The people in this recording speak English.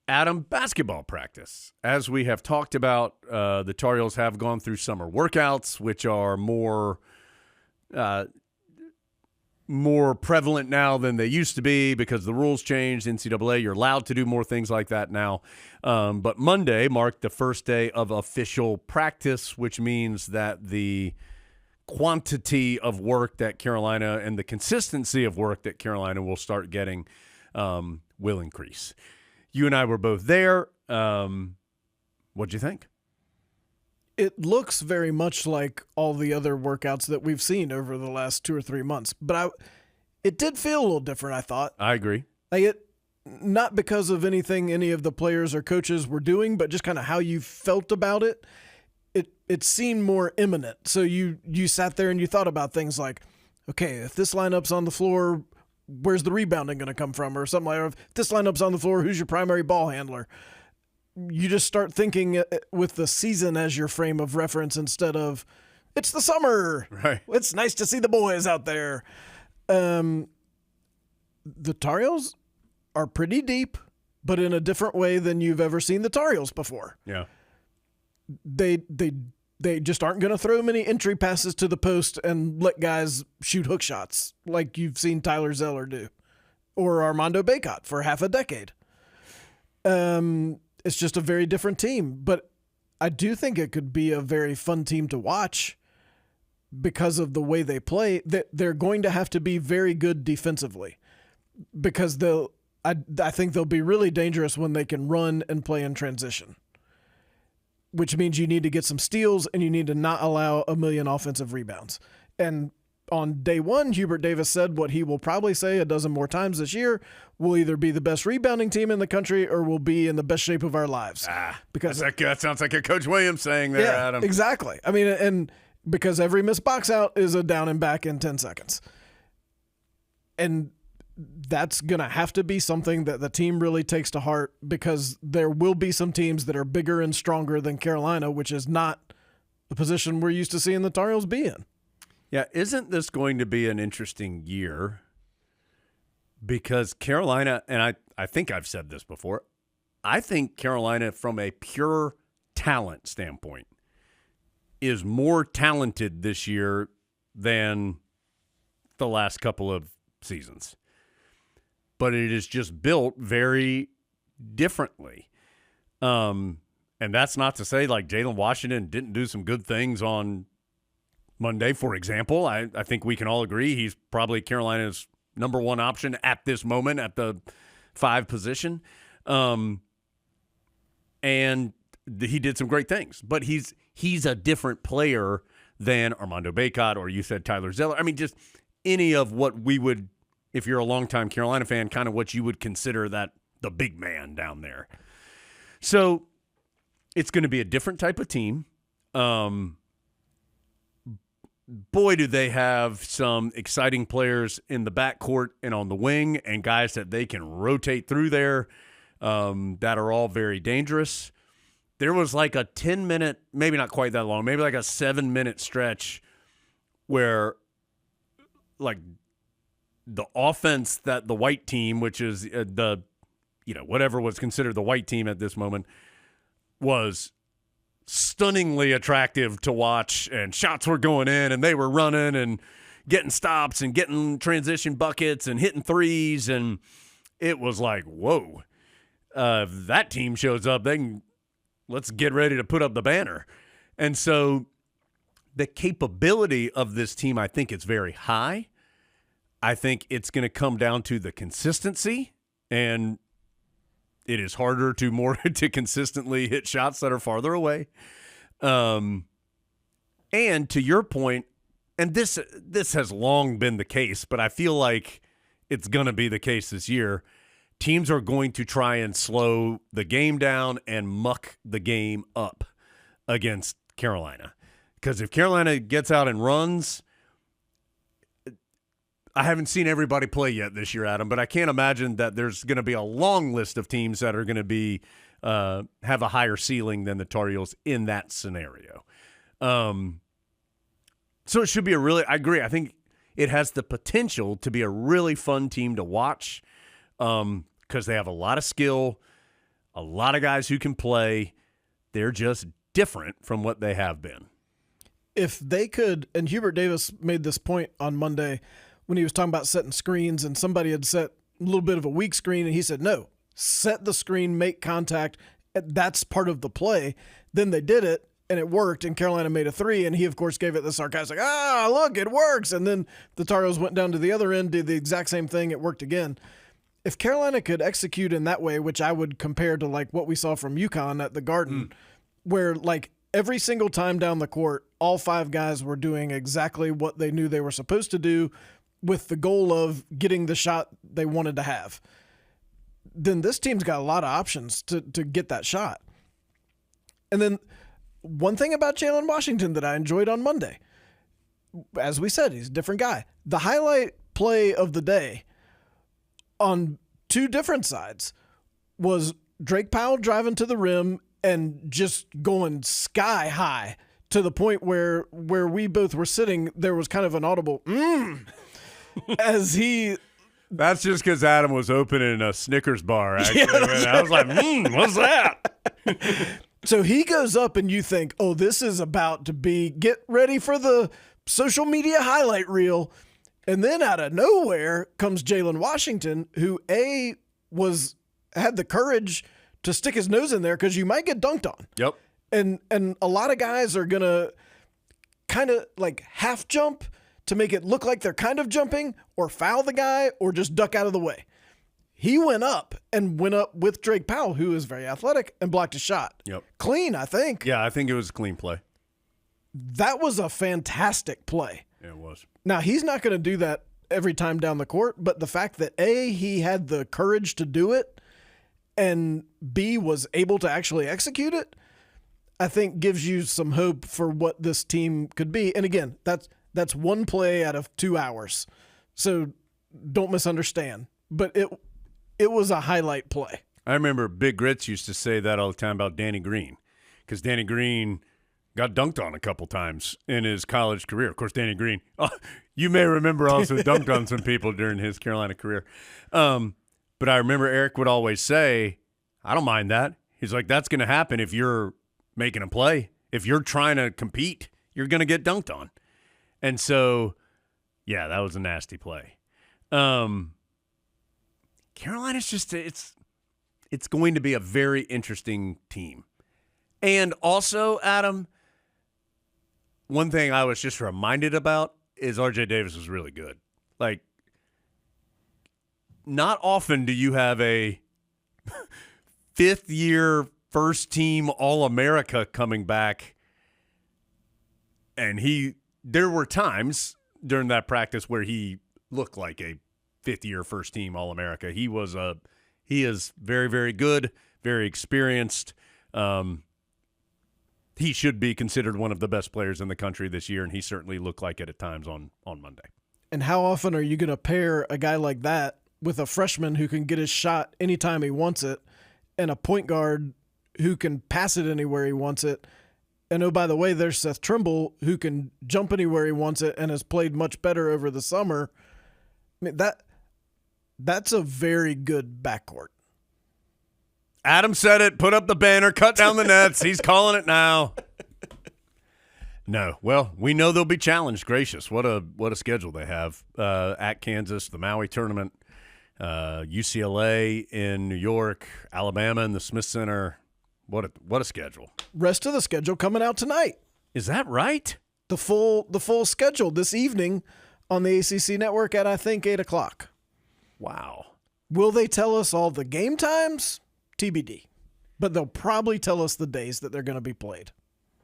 Adam, basketball practice. As we have talked about, the Tar Heels have gone through summer workouts, which are more prevalent now than they used to be because the rules changed. NCAA, you're allowed to do more things like that now. But Monday marked the first day of official practice, which means that the quantity of work that Carolina and the consistency of work that Carolina will start getting will increase. You and I were both there. What'd you think? It looks very much like all the other workouts that we've seen over the last 2 or 3 months, but it did feel a little different, I thought. I agree. Not because of anything any of the players or coaches were doing, but just kind of how you felt about it. It seemed more imminent. So you sat there and you thought about things like, okay, if this lineup's on the floor, where's the rebounding going to come from? Or something like, if this lineup's on the floor, who's your primary ball handler? You just start thinking with the season as your frame of reference instead of, it's the summer. Right. It's nice to see the boys out there. The Tar Heels are pretty deep, but in a different way than you've ever seen the Tar Heels before. Yeah. They just aren't going to throw many entry passes to the post and let guys shoot hook shots like you've seen Tyler Zeller do or Armando Bacot for half a decade. It's just a very different team, but I do think it could be a very fun team to watch because of the way they play. That they're going to have to be very good defensively because I think they'll be really dangerous when they can run and play in transition, which means you need to get some steals and you need to not allow a million offensive rebounds. And on day one, Hubert Davis said what he will probably say a dozen more times this year: we'll either be the best rebounding team in the country or we'll be in the best shape of our lives. Because that sounds like a Coach Williams saying there, yeah, Adam. Exactly. I mean, and because every missed box out is a down and back in 10 seconds. And that's going to have to be something that the team really takes to heart because there will be some teams that are bigger and stronger than Carolina, which is not the position we're used to seeing the Tar Heels be in. Yeah, isn't this going to be an interesting year? Because Carolina, and I think I've said this before, I think Carolina from a pure talent standpoint is more talented this year than the last couple of seasons. But it is just built very differently. And that's not to say like Jalen Washington didn't do some good things on Monday, for example. I think we can all agree he's probably Carolina's number one option at this moment at the 5 position. And he did some great things. But he's a different player than Armando Bacot or you said Tyler Zeller. I mean, just any of what we would, if you're a longtime Carolina fan, kind of what you would consider that the big man down there. So it's going to be a different type of team. Boy, do they have some exciting players in the backcourt and on the wing and guys that they can rotate through there that are all very dangerous. There was like a 10-minute, maybe not quite that long, maybe like a 7-minute stretch where like the offense that the white team, which is whatever was considered the white team at this moment, was stunningly attractive to watch, and shots were going in and they were running and getting stops and getting transition buckets and hitting threes, and it was like, whoa, if that team shows up, let's get ready to put up the banner. And so the capability of this team, I think it's very high. I think it's going to come down to the consistency, and it is harder to consistently hit shots that are farther away. And to your point, and this has long been the case, but I feel like it's going to be the case this year. Teams are going to try and slow the game down and muck the game up against Carolina. Because if Carolina gets out and runs, I haven't seen everybody play yet this year, Adam, but I can't imagine that there's going to be a long list of teams that are going to be have a higher ceiling than the Tar Heels in that scenario. So it should be I agree. I think it has the potential to be a really fun team to watch because they have a lot of skill, a lot of guys who can play. They're just different from what they have been. If they could, and Hubert Davis made this point on Monday when he was talking about setting screens, and somebody had set a little bit of a weak screen, and he said, no, set the screen, make contact. That's part of the play. Then they did it, and it worked, and Carolina made a three, and he, of course, gave it the sarcastic, look, it works. And then the Tar Heels went down to the other end, did the exact same thing, it worked again. If Carolina could execute in that way, which I would compare to like what we saw from UConn at the Garden, where like every single time down the court, all five guys were doing exactly what they knew they were supposed to do with the goal of getting the shot they wanted to have, then this team's got a lot of options to get that shot. And then one thing about Jalen Washington that I enjoyed on Monday, as we said, he's a different guy. The highlight play of the day on two different sides was Drake Powell driving to the rim and just going sky high to the point where we both were sitting, there was kind of an audible as he. That's just because Adam was opening a Snickers bar, actually. Yeah, I was like, what's that? So he goes up and you think, oh, this is about to be, get ready for the social media highlight reel. And then out of nowhere comes Jalen Washington, who had the courage to stick his nose in there because you might get dunked on. Yep. And a lot of guys are going to kind of like half jump to make it look like they're kind of jumping or foul the guy or just duck out of the way. He went up with Drake Powell, who is very athletic, and blocked a shot. Yep. Clean, I think. Yeah, I think it was a clean play. That was a fantastic play. Yeah, it was. Now, he's not going to do that every time down the court, but the fact that A, he had the courage to do it, and B, was able to actually execute it, I think gives you some hope for what this team could be. And again, that's one play out of 2 hours. So don't misunderstand. But it was a highlight play. I remember Big Grits used to say that all the time about Danny Green, because Danny Green got dunked on a couple times in his college career. Of course, Danny Green, you may remember, also dunked on some people during his Carolina career. But I remember Eric would always say, I don't mind that. He's like, that's going to happen if you're making a play. If you're trying to compete, you're going to get dunked on. And so, yeah, that was a nasty play. Carolina's just it's going to be a very interesting team. And also, Adam, one thing I was just reminded about is RJ Davis was really good. Like, not often do you have a fifth-year first-team All-America coming back, and there were times during that practice where he looked like a fifth-year first-team All-America. He is very, very good, very experienced. He should be considered one of the best players in the country this year, and he certainly looked like it at times on Monday. And how often are you going to pair a guy like that with a freshman who can get his shot anytime he wants it and a point guard who can pass it anywhere he wants it? And, oh, by the way, there's Seth Trimble who can jump anywhere he wants it and has played much better over the summer. I mean, that's a very good backcourt. Adam said it. Put up the banner. Cut down the nets. He's calling it now. No. Well, we know they'll be challenged. Gracious. What a schedule they have at Kansas, the Maui tournament, UCLA in New York, Alabama in the Smith Center. What a schedule. Rest of the schedule coming out tonight. Is that right? The full schedule this evening on the ACC network at, I think, 8 o'clock. Wow. Will they tell us all the game times? TBD. But they'll probably tell us the days that they're going to be played.